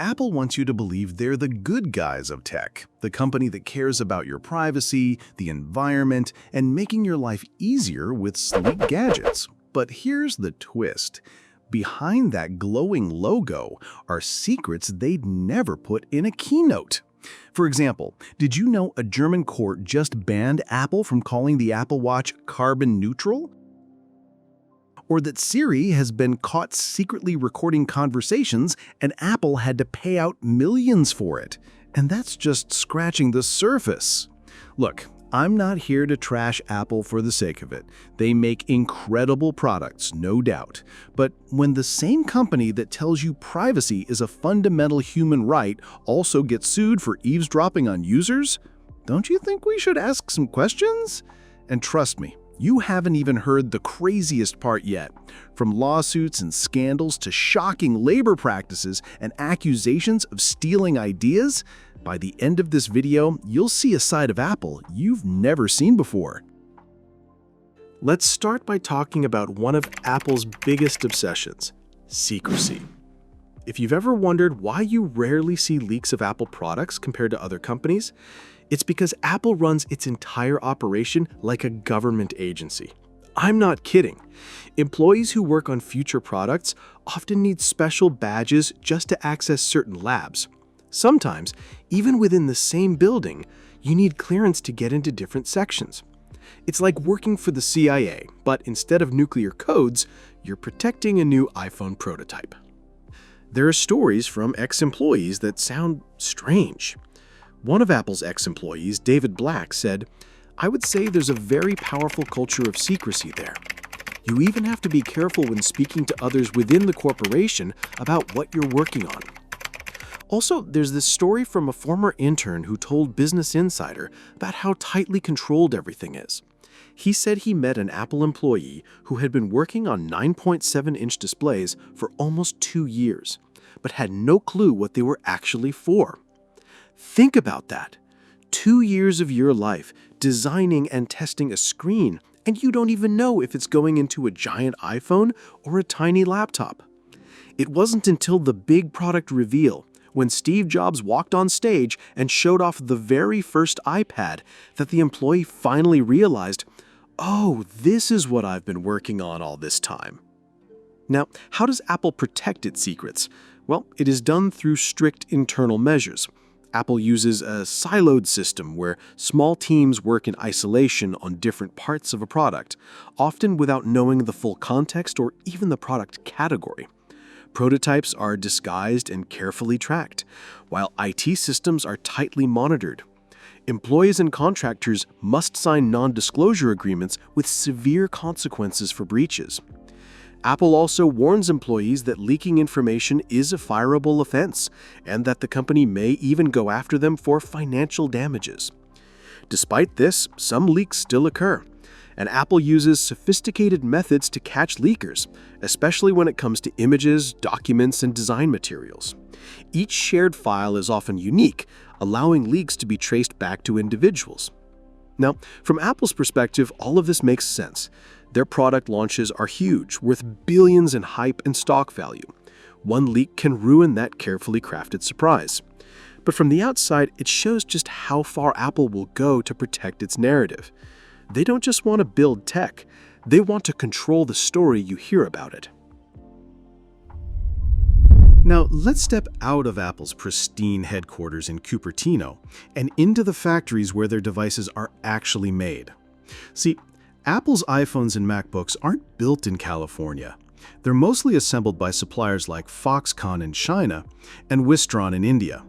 Apple wants you to believe they're the good guys of tech, the company that cares about your privacy, the environment, and making your life easier with sleek gadgets. But here's the twist. Behind that glowing logo are secrets they'd never put in a keynote. For example, did you know a German court just banned Apple from calling the Apple Watch carbon neutral? Or that Siri has been caught secretly recording conversations and Apple had to pay out millions for it. And that's just scratching the surface. Look, I'm not here to trash Apple for the sake of it. They make incredible products, no doubt. But when the same company that tells you privacy is a fundamental human right also gets sued for eavesdropping on users, don't you think we should ask some questions? And trust me, you haven't even heard the craziest part yet. From lawsuits and scandals to shocking labor practices and accusations of stealing ideas, by the end of this video, you'll see a side of Apple you've never seen before. Let's start by talking about one of Apple's biggest obsessions, secrecy. If you've ever wondered why you rarely see leaks of Apple products compared to other companies, it's because Apple runs its entire operation like a government agency. I'm not kidding. Employees who work on future products often need special badges just to access certain labs. Sometimes, even within the same building, you need clearance to get into different sections. It's like working for the CIA, but instead of nuclear codes, you're protecting a new iPhone prototype. There are stories from ex-employees that sound strange. One of Apple's ex-employees, David Black, said, "I would say there's a very powerful culture of secrecy there. You even have to be careful when speaking to others within the corporation about what you're working on." Also, there's this story from a former intern who told Business Insider about how tightly controlled everything is. He said he met an Apple employee who had been working on 9.7-inch displays for almost 2 years, but had no clue what they were actually for. Think about that. 2 years of your life designing and testing a screen, and you don't even know if it's going into a giant iPhone or a tiny laptop. It wasn't until the big product reveal, when Steve Jobs walked on stage and showed off the very first iPad, that the employee finally realized, oh, this is what I've been working on all this time. Now, how does Apple protect its secrets? Well, it is done through strict internal measures. Apple uses a siloed system where small teams work in isolation on different parts of a product, often without knowing the full context or even the product category. Prototypes are disguised and carefully tracked, while IT systems are tightly monitored. Employees and contractors must sign non-disclosure agreements with severe consequences for breaches. Apple also warns employees that leaking information is a fireable offense, and that the company may even go after them for financial damages. Despite this, some leaks still occur, and Apple uses sophisticated methods to catch leakers, especially when it comes to images, documents, and design materials. Each shared file is often unique, allowing leaks to be traced back to individuals. Now, from Apple's perspective, all of this makes sense. Their product launches are huge, worth billions in hype and stock value. One leak can ruin that carefully crafted surprise. But from the outside, it shows just how far Apple will go to protect its narrative. They don't just want to build tech, they want to control the story you hear about it. Now, let's step out of Apple's pristine headquarters in Cupertino and into the factories where their devices are actually made. See, Apple's iPhones and MacBooks aren't built in California. They're mostly assembled by suppliers like Foxconn in China and Wistron in India.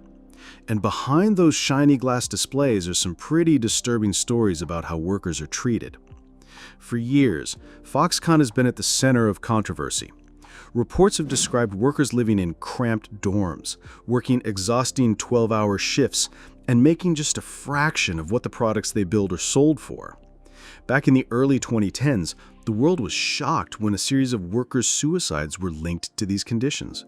And behind those shiny glass displays are some pretty disturbing stories about how workers are treated. For years, Foxconn has been at the center of controversy. Reports have described workers living in cramped dorms, working exhausting 12-hour shifts, and making just a fraction of what the products they build are sold for. Back in the early 2010s, the world was shocked when a series of workers' suicides were linked to these conditions.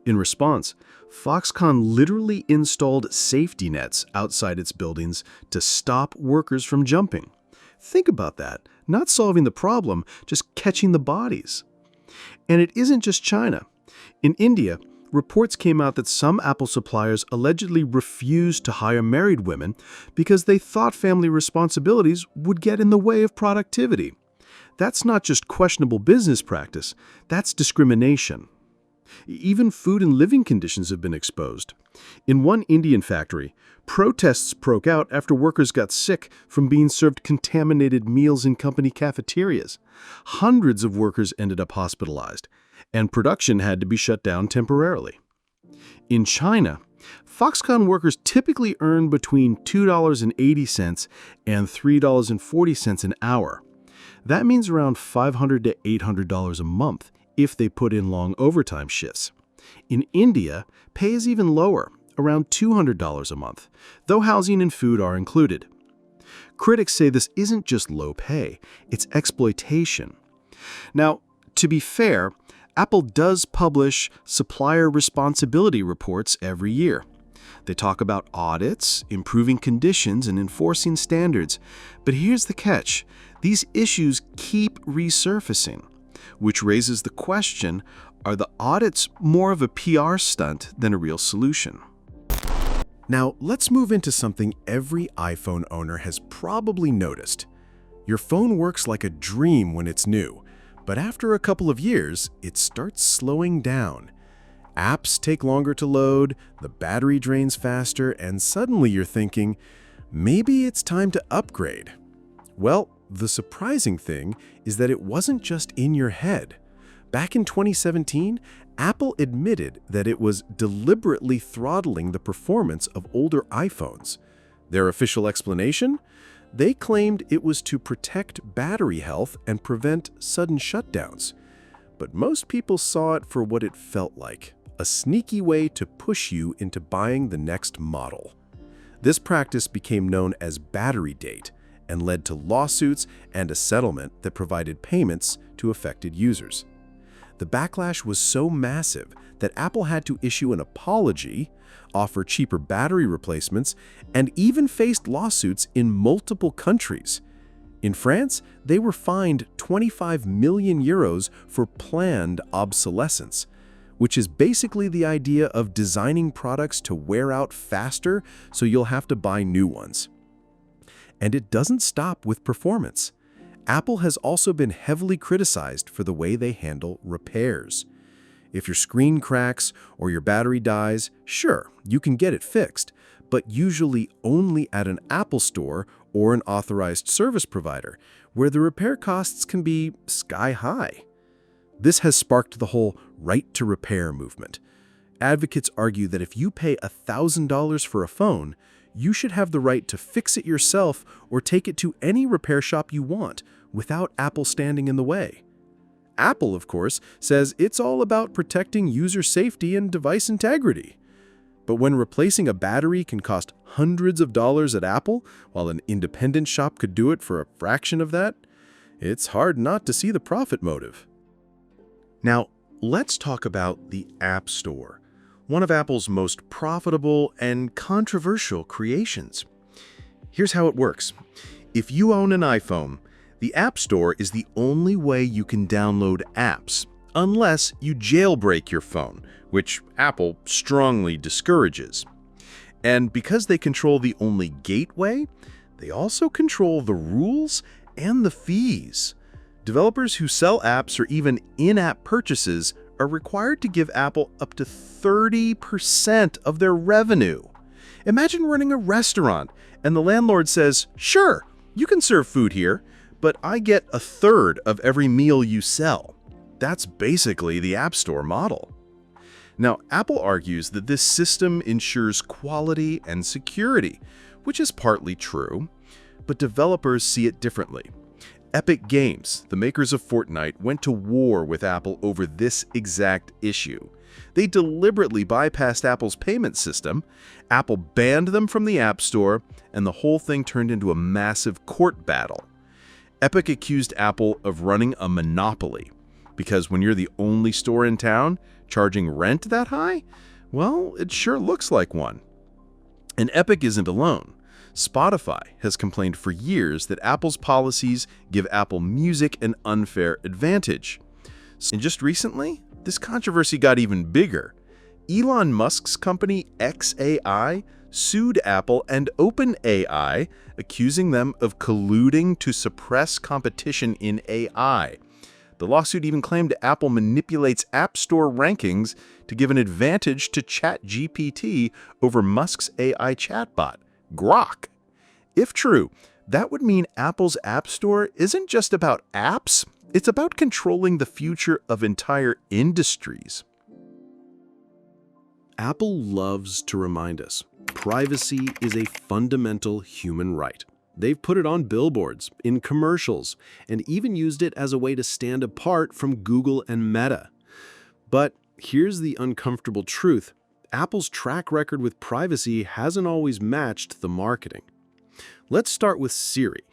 In response, Foxconn literally installed safety nets outside its buildings to stop workers from jumping. Think about that, not solving the problem, just catching the bodies. And it isn't just China. In India, reports came out that some Apple suppliers allegedly refused to hire married women because they thought family responsibilities would get in the way of productivity. That's not just questionable business practice, that's discrimination. Even food and living conditions have been exposed. In one Indian factory, protests broke out after workers got sick from being served contaminated meals in company cafeterias. Hundreds of workers ended up hospitalized, and production had to be shut down temporarily. In China, Foxconn workers typically earn between $2.80 and $3.40 an hour. That means around $500 to $800 a month if they put in long overtime shifts. In India, pay is even lower, around $200 a month, though housing and food are included. Critics say this isn't just low pay, it's exploitation. Now, to be fair, Apple does publish supplier responsibility reports every year. They talk about audits, improving conditions, and enforcing standards. But here's the catch. These issues keep resurfacing, which raises the question, are the audits more of a PR stunt than a real solution? Now, let's move into something every iPhone owner has probably noticed. Your phone works like a dream when it's new, but after a couple of years, it starts slowing down. Apps take longer to load, the battery drains faster, and suddenly you're thinking, maybe it's time to upgrade. Well, the surprising thing is that it wasn't just in your head. Back in 2017, Apple admitted that it was deliberately throttling the performance of older iPhones. Their official explanation? They claimed it was to protect battery health and prevent sudden shutdowns. But most people saw it for what it felt like, a sneaky way to push you into buying the next model. This practice became known as battery date and led to lawsuits and a settlement that provided payments to affected users. The backlash was so massive that Apple had to issue an apology, offer cheaper battery replacements, and even faced lawsuits in multiple countries. In France, they were fined 25 million euros for planned obsolescence, which is basically the idea of designing products to wear out faster so you'll have to buy new ones. And it doesn't stop with performance. Apple has also been heavily criticized for the way they handle repairs. If your screen cracks or your battery dies, sure, you can get it fixed, but usually only at an Apple store or an authorized service provider, where the repair costs can be sky high. This has sparked the whole right to repair movement. Advocates argue that if you pay $1,000 for a phone, you should have the right to fix it yourself or take it to any repair shop you want without Apple standing in the way. Apple, of course, says it's all about protecting user safety and device integrity. But when replacing a battery can cost hundreds of dollars at Apple, while an independent shop could do it for a fraction of that, it's hard not to see the profit motive. Now, let's talk about the App Store, one of Apple's most profitable and controversial creations. Here's how it works. If you own an iPhone, the App Store is the only way you can download apps, unless you jailbreak your phone, which Apple strongly discourages. And because they control the only gateway, they also control the rules and the fees. Developers who sell apps or even in-app purchases are required to give Apple up to 30% of their revenue. Imagine running a restaurant and the landlord says, "Sure, you can serve food here, but I get a third of every meal you sell." That's basically the App Store model. Now, Apple argues that this system ensures quality and security, which is partly true, but developers see it differently. Epic Games, the makers of Fortnite, went to war with Apple over this exact issue. They deliberately bypassed Apple's payment system, Apple banned them from the App Store, and the whole thing turned into a massive court battle. Epic accused Apple of running a monopoly, because when you're the only store in town, charging rent that high? Well, it sure looks like one. And Epic isn't alone. Spotify has complained for years that Apple's policies give Apple Music an unfair advantage. And just recently, this controversy got even bigger. Elon Musk's company XAI sued Apple and OpenAI, accusing them of colluding to suppress competition in AI. The lawsuit even claimed Apple manipulates App Store rankings to give an advantage to ChatGPT over Musk's AI chatbot, Grok. If true, that would mean Apple's App Store isn't just about apps, it's about controlling the future of entire industries. Apple loves to remind us, privacy is a fundamental human right. They've put it on billboards, in commercials, and even used it as a way to stand apart from Google and Meta. But here's the uncomfortable truth. Apple's track record with privacy hasn't always matched the marketing. Let's start with Siri.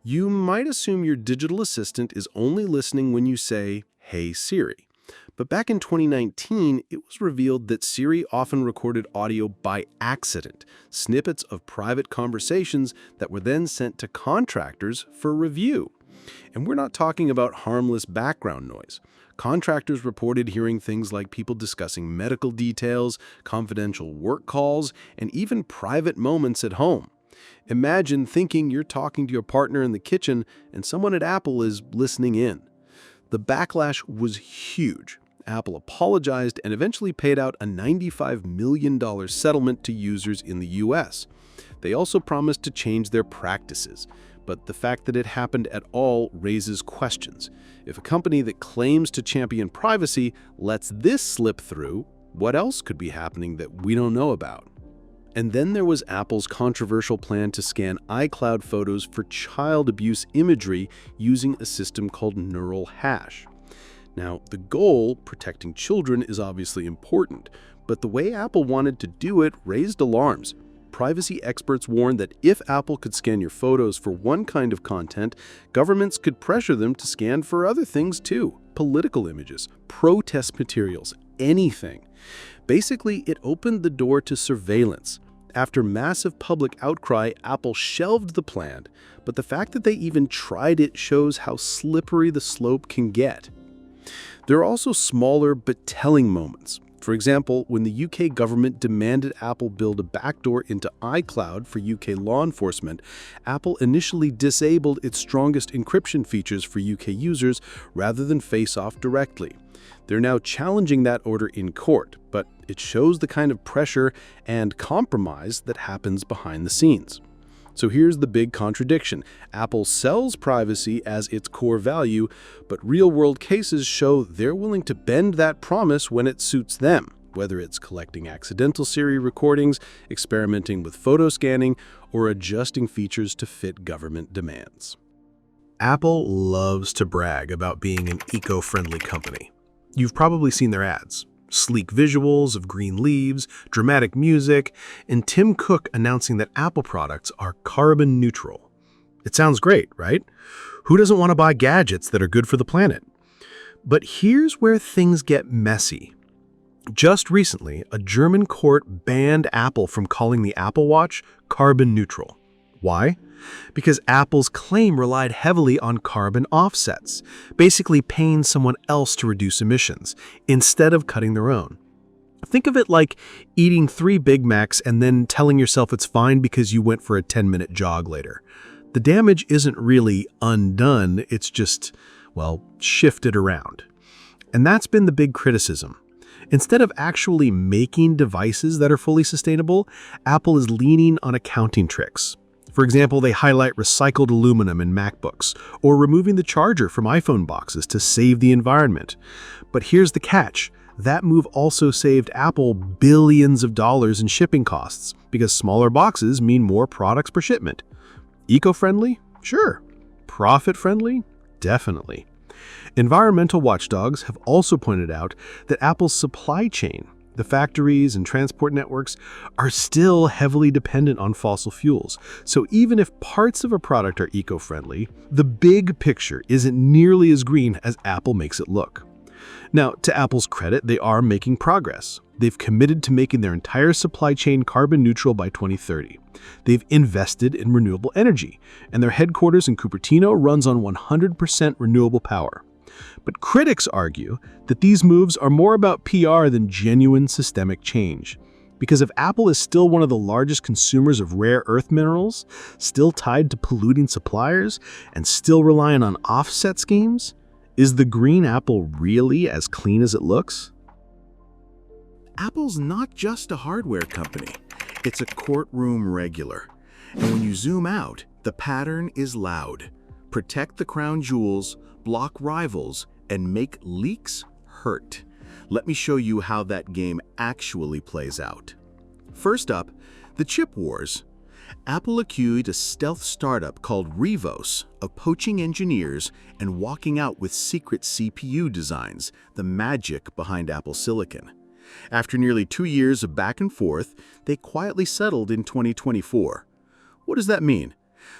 You might assume your digital assistant is only listening when you say, "Hey Siri." But back in 2019, it was revealed that Siri often recorded audio by accident, snippets of private conversations that were then sent to contractors for review. And we're not talking about harmless background noise. Contractors reported hearing things like people discussing medical details, confidential work calls, and even private moments at home. Imagine thinking you're talking to your partner in the kitchen and someone at Apple is listening in. The backlash was huge. Apple apologized and eventually paid out a $95 million settlement to users in the US. They also promised to change their practices, but the fact that it happened at all raises questions. If a company that claims to champion privacy lets this slip through, what else could be happening that we don't know about? And then there was Apple's controversial plan to scan iCloud photos for child abuse imagery using a system called neural hash. Now, the goal, protecting children, is obviously important, but the way Apple wanted to do it raised alarms. Privacy experts warned that if Apple could scan your photos for one kind of content, governments could pressure them to scan for other things too. Political images, protest materials, anything. Basically, it opened the door to surveillance. After massive public outcry, Apple shelved the plan, but the fact that they even tried it shows how slippery the slope can get. There are also smaller but telling moments. For example, when the UK government demanded Apple build a backdoor into iCloud for UK law enforcement, Apple initially disabled its strongest encryption features for UK users rather than face off directly. They're now challenging that order in court, but it shows the kind of pressure and compromise that happens behind the scenes. So here's the big contradiction. Apple sells privacy as its core value, but real-world cases show they're willing to bend that promise when it suits them, whether it's collecting accidental Siri recordings, experimenting with photo scanning, or adjusting features to fit government demands. Apple loves to brag about being an eco-friendly company. You've probably seen their ads. Sleek visuals of green leaves, dramatic music, and Tim Cook announcing that Apple products are carbon neutral. It sounds great, right? Who doesn't want to buy gadgets that are good for the planet? But here's where things get messy. Just recently, a German court banned Apple from calling the Apple Watch carbon neutral. Why? Because Apple's claim relied heavily on carbon offsets, basically paying someone else to reduce emissions, instead of cutting their own. Think of it like eating 3 Big Macs and then telling yourself it's fine because you went for a 10-minute jog later. The damage isn't really undone, it's just, well, shifted around. And that's been the big criticism. Instead of actually making devices that are fully sustainable, Apple is leaning on accounting tricks. For example, they highlight recycled aluminum in MacBooks, or removing the charger from iPhone boxes to save the environment. But here's the catch. That move also saved Apple billions of dollars in shipping costs, because smaller boxes mean more products per shipment. Eco-friendly? Sure. Profit-friendly? Definitely. Environmental watchdogs have also pointed out that Apple's supply chain, the factories and transport networks, are still heavily dependent on fossil fuels. So even if parts of a product are eco-friendly, the big picture isn't nearly as green as Apple makes it look. Now, to Apple's credit, they are making progress. They've committed to making their entire supply chain carbon neutral by 2030. They've invested in renewable energy, and their headquarters in Cupertino runs on 100% renewable power. But critics argue that these moves are more about PR than genuine systemic change. Because if Apple is still one of the largest consumers of rare earth minerals, still tied to polluting suppliers, and still reliant on offset schemes, is the green apple really as clean as it looks? Apple's not just a hardware company. It's a courtroom regular. And when you zoom out, the pattern is loud. Protect the crown jewels, block rivals, and make leaks hurt. Let me show you how that game actually plays out. First up, the chip wars. Apple accused a stealth startup called Revos of poaching engineers and walking out with secret CPU designs, the magic behind Apple Silicon. After nearly 2 years of back and forth, they quietly settled in 2024. What does that mean?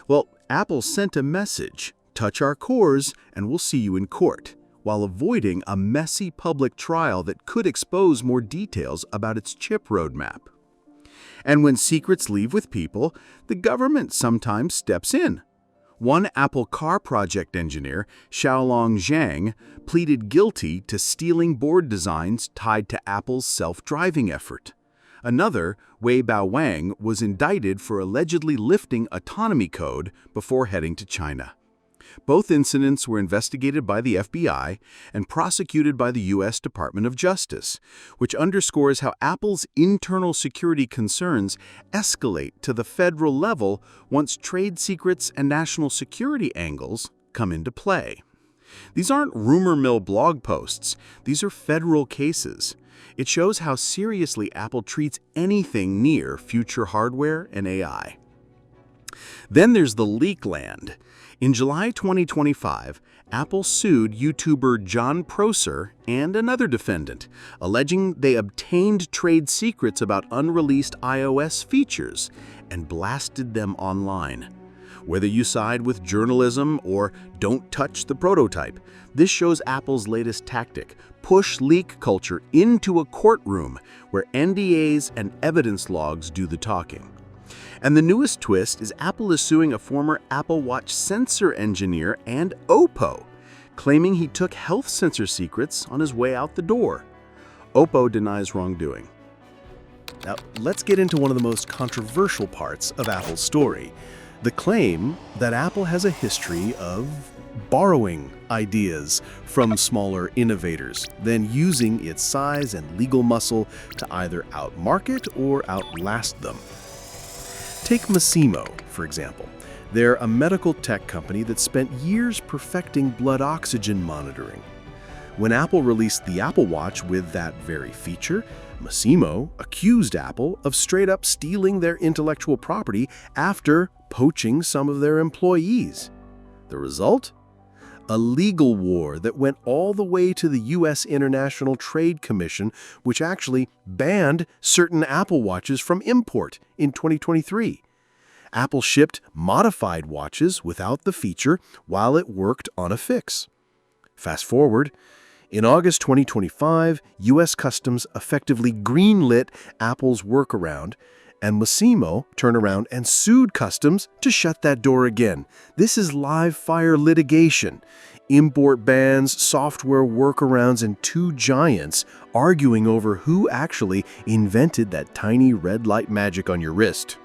Well, Apple sent a message, touch our cores and we'll see you in court, while avoiding a messy public trial that could expose more details about its chip roadmap. And when secrets leave with people, the government sometimes steps in. One Apple Car project engineer, Xiaolong Zhang, pleaded guilty to stealing board designs tied to Apple's self-driving effort. Another, Weibao Wang, was indicted for allegedly lifting autonomy code before heading to China. Both incidents were investigated by the FBI and prosecuted by the U.S. Department of Justice, which underscores how Apple's internal security concerns escalate to the federal level once trade secrets and national security angles come into play. These aren't rumor mill blog posts. These are federal cases. It shows how seriously Apple treats anything near future hardware and AI. Then there's the leak land. In July 2025, Apple sued YouTuber John Prosser and another defendant, alleging they obtained trade secrets about unreleased iOS features and blasted them online. Whether you side with journalism or don't touch the prototype, this shows Apple's latest tactic: push leak culture into a courtroom where NDAs and evidence logs do the talking. And the newest twist is Apple is suing a former Apple Watch sensor engineer and Oppo, claiming he took health sensor secrets on his way out the door. Oppo denies wrongdoing. Now, let's get into one of the most controversial parts of Apple's story: the claim that Apple has a history of borrowing ideas from smaller innovators, then using its size and legal muscle to either outmarket or outlast them. Take Masimo, for example. They're a medical tech company that spent years perfecting blood oxygen monitoring. When Apple released the Apple Watch with that very feature, Masimo accused Apple of straight up stealing their intellectual property after poaching some of their employees. The result? A legal war that went all the way to the U.S. International Trade Commission, which actually banned certain Apple Watches from import in 2023. Apple shipped modified watches without the feature while it worked on a fix. Fast forward, in August 2025, U.S. Customs effectively greenlit Apple's workaround, and Masimo turned around and sued Customs to shut that door again. This is live-fire litigation. Import bans, software workarounds, and two giants arguing over who actually invented that tiny red light magic on your wrist.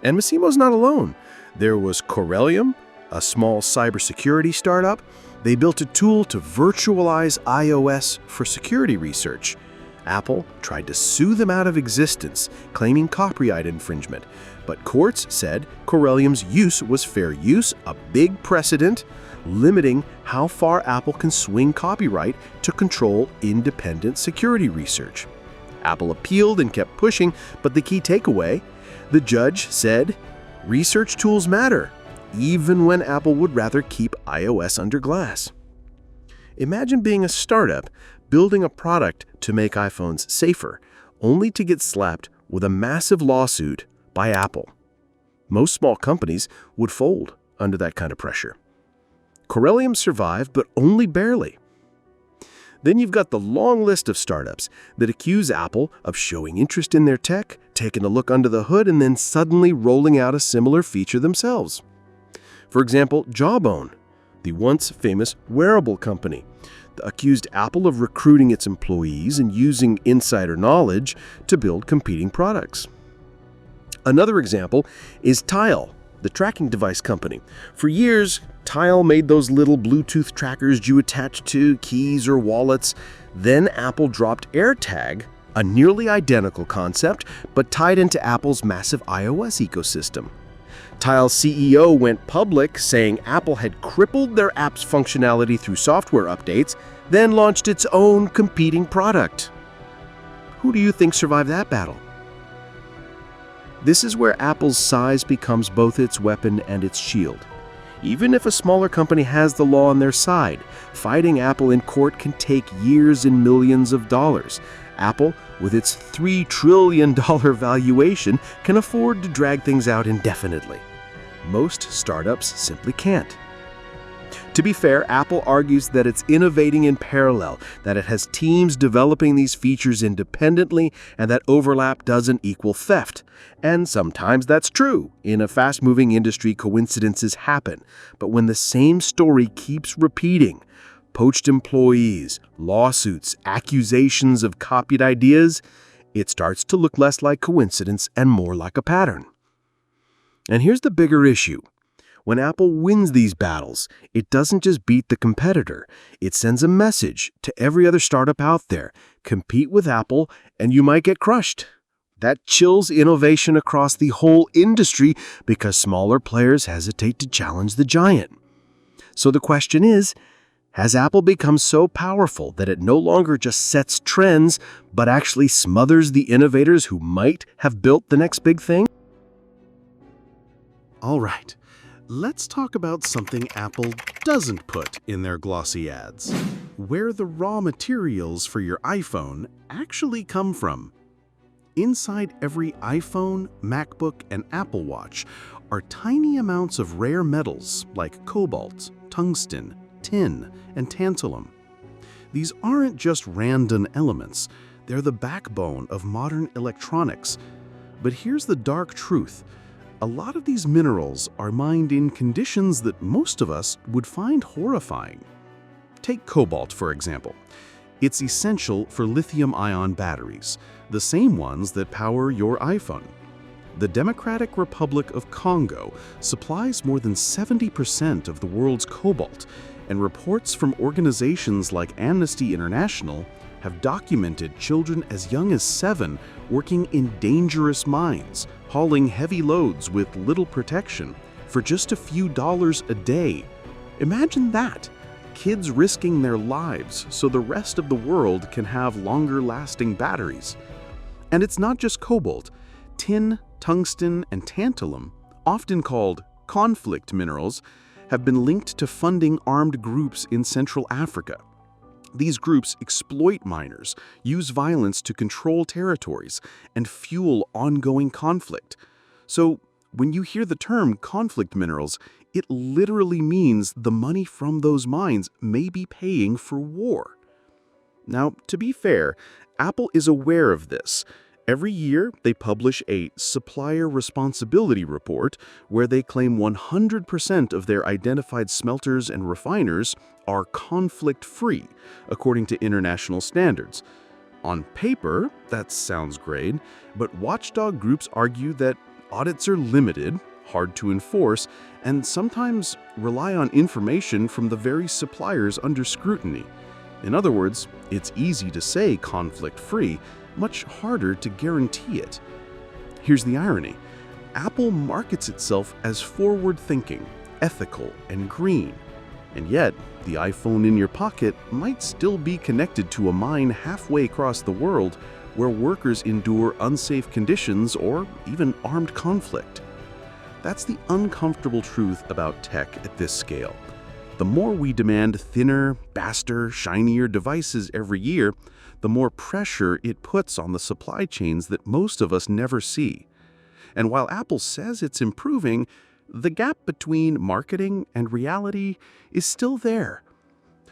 And Masimo's not alone. There was Corellium, a small cybersecurity startup. They built a tool to virtualize iOS for security research. Apple tried to sue them out of existence, claiming copyright infringement, but courts said Corellium's use was fair use, a big precedent, limiting how far Apple can swing copyright to control independent security research. Apple appealed and kept pushing, but the key takeaway: the judge said, research tools matter, even when Apple would rather keep iOS under glass. Imagine being a startup building a product to make iPhones safer, only to get slapped with a massive lawsuit by Apple. Most small companies would fold under that kind of pressure. Corellium survived, but only barely. Then you've got the long list of startups that accuse Apple of showing interest in their tech, taking a look under the hood, and then suddenly rolling out a similar feature themselves. For example, Jawbone, the once famous wearable company, accused Apple of recruiting its employees and using insider knowledge to build competing products. Another example is Tile, the tracking device company. For years, Tile made those little Bluetooth trackers you attach to keys or wallets. Then Apple dropped AirTag, a nearly identical concept, but tied into Apple's massive iOS ecosystem. Tile's CEO went public saying Apple had crippled their app's functionality through software updates, then launched its own competing product. Who do you think survived that battle? This is where Apple's size becomes both its weapon and its shield. Even if a smaller company has the law on their side, fighting Apple in court can take years and millions of dollars. Apple, with its $3 trillion valuation, can afford to drag things out indefinitely. Most startups simply can't. To be fair, Apple argues that it's innovating in parallel, that it has teams developing these features independently, and that overlap doesn't equal theft. And sometimes that's true. In a fast-moving industry, coincidences happen. But when the same story keeps repeating, poached employees, lawsuits, accusations of copied ideas, it starts to look less like coincidence and more like a pattern. And here's the bigger issue. When Apple wins these battles, it doesn't just beat the competitor. It sends a message to every other startup out there: compete with Apple and you might get crushed. That chills innovation across the whole industry because smaller players hesitate to challenge the giant. So the question is, has Apple become so powerful that it no longer just sets trends, but actually smothers the innovators who might have built the next big thing? All right, let's talk about something Apple doesn't put in their glossy ads. Where the raw materials for your iPhone actually come from. Inside every iPhone, MacBook, and Apple Watch are tiny amounts of rare metals like cobalt, tungsten, tin, and tantalum. These aren't just random elements, they're the backbone of modern electronics. But here's the dark truth. A lot of these minerals are mined in conditions that most of us would find horrifying. Take cobalt, for example. It's essential for lithium-ion batteries, the same ones that power your iPhone. The Democratic Republic of Congo supplies more than 70% of the world's cobalt, and reports from organizations like Amnesty International have documented children as young as 7 working in dangerous mines, hauling heavy loads with little protection for just a few dollars a day. Imagine that! Kids risking their lives so the rest of the world can have longer-lasting batteries. And it's not just cobalt. Tin, tungsten, and tantalum, often called conflict minerals, have been linked to funding armed groups in Central Africa. These groups exploit miners, use violence to control territories, and fuel ongoing conflict. So, when you hear the term conflict minerals, it literally means the money from those mines may be paying for war. Now, to be fair, Apple is aware of this. Every year, they publish a supplier responsibility report where they claim 100% of their identified smelters and refiners are conflict-free, according to international standards. On paper, that sounds great, but watchdog groups argue that audits are limited, hard to enforce, and sometimes rely on information from the very suppliers under scrutiny. In other words, it's easy to say conflict-free, much harder to guarantee it. Here's the irony. Apple markets itself as forward-thinking, ethical, and green. And yet, the iPhone in your pocket might still be connected to a mine halfway across the world where workers endure unsafe conditions or even armed conflict. That's the uncomfortable truth about tech at this scale. The more we demand thinner, faster, shinier devices every year, the more pressure it puts on the supply chains that most of us never see. And while Apple says it's improving, the gap between marketing and reality is still there.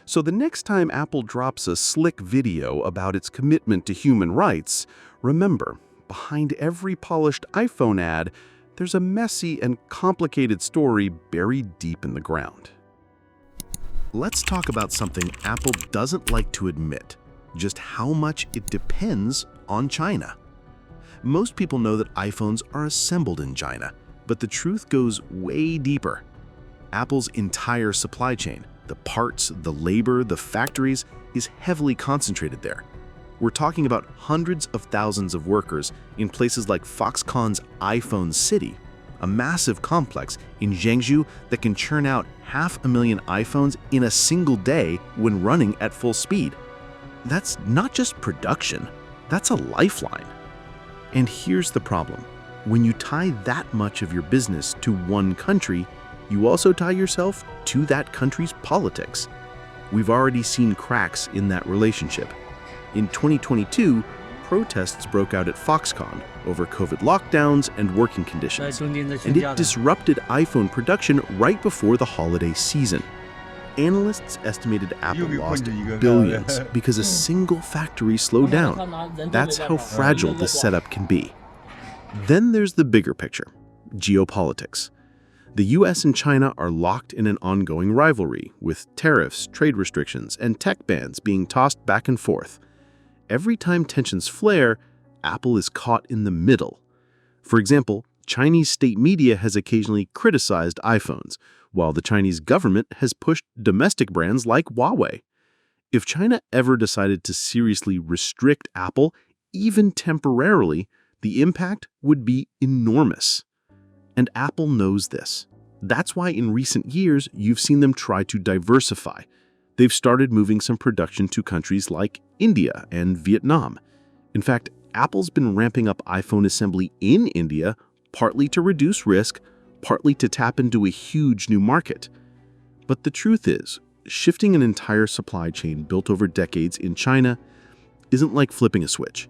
So the next time Apple drops a slick video about its commitment to human rights, remember, behind every polished iPhone ad, there's a messy and complicated story buried deep in the ground. let's talk about something Apple doesn't like to admit, just how much it depends on China. Most people know that iPhones are assembled in China, but the truth goes way deeper. Apple's entire supply chain, the parts, the labor, the factories, is heavily concentrated there. We're talking about hundreds of thousands of workers in places like Foxconn's iPhone City, a massive complex in Zhengzhou that can churn out 500,000 iPhones in a single day when running at full speed. That's not just production, that's a lifeline. And here's the problem. When you tie that much of your business to one country, you also tie yourself to that country's politics. We've already seen cracks in that relationship. In 2022, protests broke out at Foxconn over COVID lockdowns and working conditions, and it disrupted iPhone production right before the holiday season. Analysts estimated Apple lost billions because a single factory slowed down. That's how fragile this setup can be. Then there's the bigger picture, geopolitics. The US and China are locked in an ongoing rivalry, with tariffs, trade restrictions, and tech bans being tossed back and forth. Every time tensions flare, Apple is caught in the middle. For example, Chinese state media has occasionally criticized iPhones, while the Chinese government has pushed domestic brands like Huawei. If China ever decided to seriously restrict Apple, even temporarily, the impact would be enormous. And Apple knows this. That's why in recent years, you've seen them try to diversify. They've started moving some production to countries like India and Vietnam. In fact, Apple's been ramping up iPhone assembly in India, partly to reduce risk, partly to tap into a huge new market. But the truth is, shifting an entire supply chain built over decades in China isn't like flipping a switch.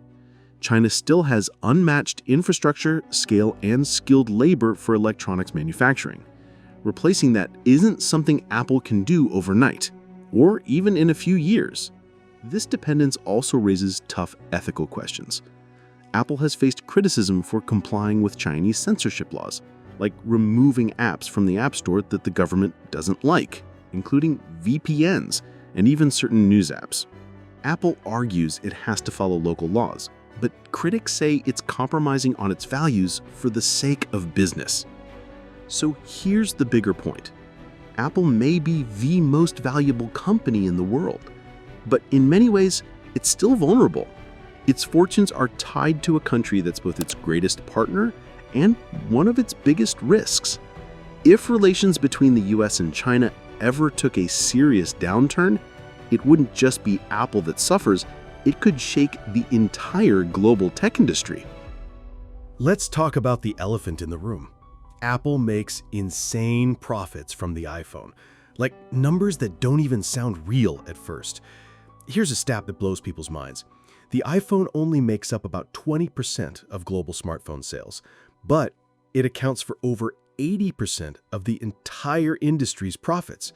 China still has unmatched infrastructure, scale, and skilled labor for electronics manufacturing. Replacing that isn't something Apple can do overnight, or even in a few years. This dependence also raises tough ethical questions. Apple has faced criticism for complying with Chinese censorship laws, like removing apps from the App Store that the government doesn't like, including VPNs and even certain news apps. Apple argues it has to follow local laws, but critics say it's compromising on its values for the sake of business. So here's the bigger point. Apple may be the most valuable company in the world, but in many ways, it's still vulnerable. Its fortunes are tied to a country that's both its greatest partner and one of its biggest risks. If relations between the US and China ever took a serious downturn, it wouldn't just be Apple that suffers, it could shake the entire global tech industry. Let's talk about the elephant in the room. Apple makes insane profits from the iPhone, like numbers that don't even sound real at first. Here's a stat that blows people's minds. The iPhone only makes up about 20% of global smartphone sales, but it accounts for over 80% of the entire industry's profits.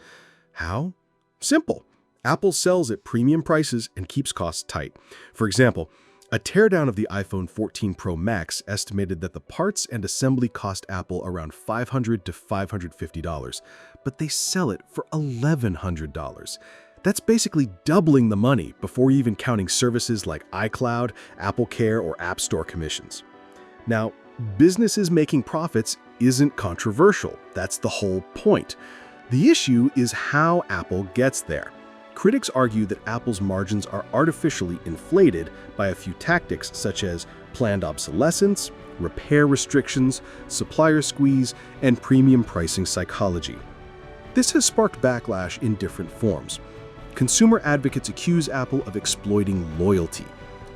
How? Simple. Apple sells at premium prices and keeps costs tight. For example, a teardown of the iPhone 14 Pro Max estimated that the parts and assembly cost Apple around $500 to $550, but they sell it for $1,100. That's basically doubling the money before even counting services like iCloud, Apple Care, or App Store commissions. Now, businesses making profits isn't controversial. That's the whole point. The issue is how Apple gets there. Critics argue that Apple's margins are artificially inflated by a few tactics such as planned obsolescence, repair restrictions, supplier squeeze, and premium pricing psychology. This has sparked backlash in different forms. Consumer advocates accuse Apple of exploiting loyalty.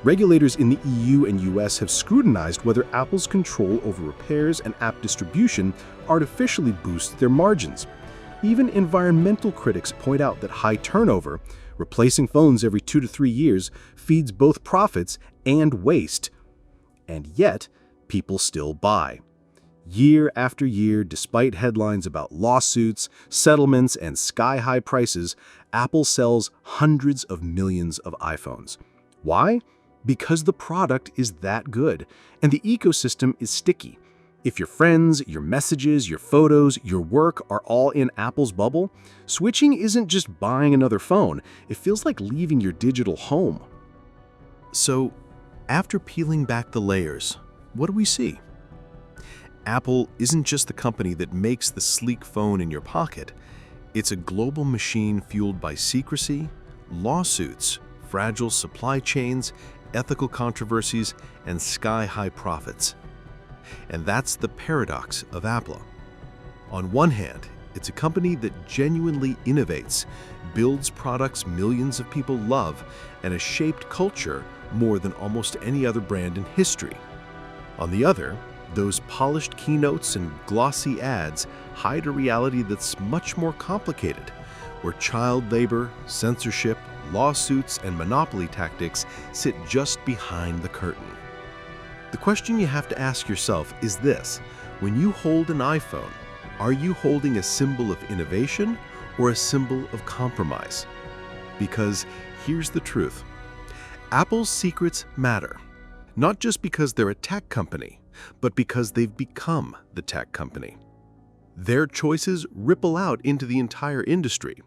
Regulators in the EU and US have scrutinized whether Apple's control over repairs and app distribution artificially boosts their margins. Even environmental critics point out that high turnover, replacing phones every 2 to 3 years, feeds both profits and waste. And yet, people still buy. Year after year, despite headlines about lawsuits, settlements, and sky-high prices, Apple sells hundreds of millions of iPhones. Why? Because the product is that good, and the ecosystem is sticky. If your friends, your messages, your photos, your work are all in Apple's bubble, switching isn't just buying another phone. It feels like leaving your digital home. So, after peeling back the layers, what do we see? Apple isn't just the company that makes the sleek phone in your pocket. It's a global machine fueled by secrecy, lawsuits, fragile supply chains, ethical controversies, and sky-high profits. And that's the paradox of Apple. On one hand, it's a company that genuinely innovates, builds products millions of people love, and has shaped culture more than almost any other brand in history. On the other, those polished keynotes and glossy ads hide a reality that's much more complicated, where child labor, censorship, lawsuits, and monopoly tactics sit just behind the curtain. The question you have to ask yourself is this: when you hold an iPhone, are you holding a symbol of innovation or a symbol of compromise? Because here's the truth. Apple's secrets matter, not just because they're a tech company, but because they've become the tech company. Their choices ripple out into the entire industry.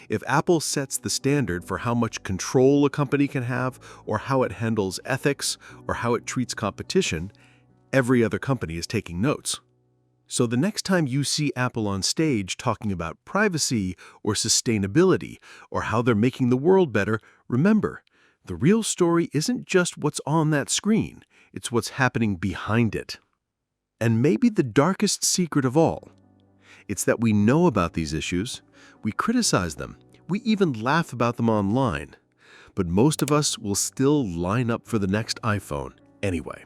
If Apple sets the standard for how much control a company can have, or how it handles ethics, or how it treats competition, every other company is taking notes. So the next time you see Apple on stage talking about privacy or sustainability, or how they're making the world better, remember, the real story isn't just what's on that screen, it's what's happening behind it. And maybe the darkest secret of all, it's that we know about these issues, we criticize them, we even laugh about them online, but most of us will still line up for the next iPhone anyway.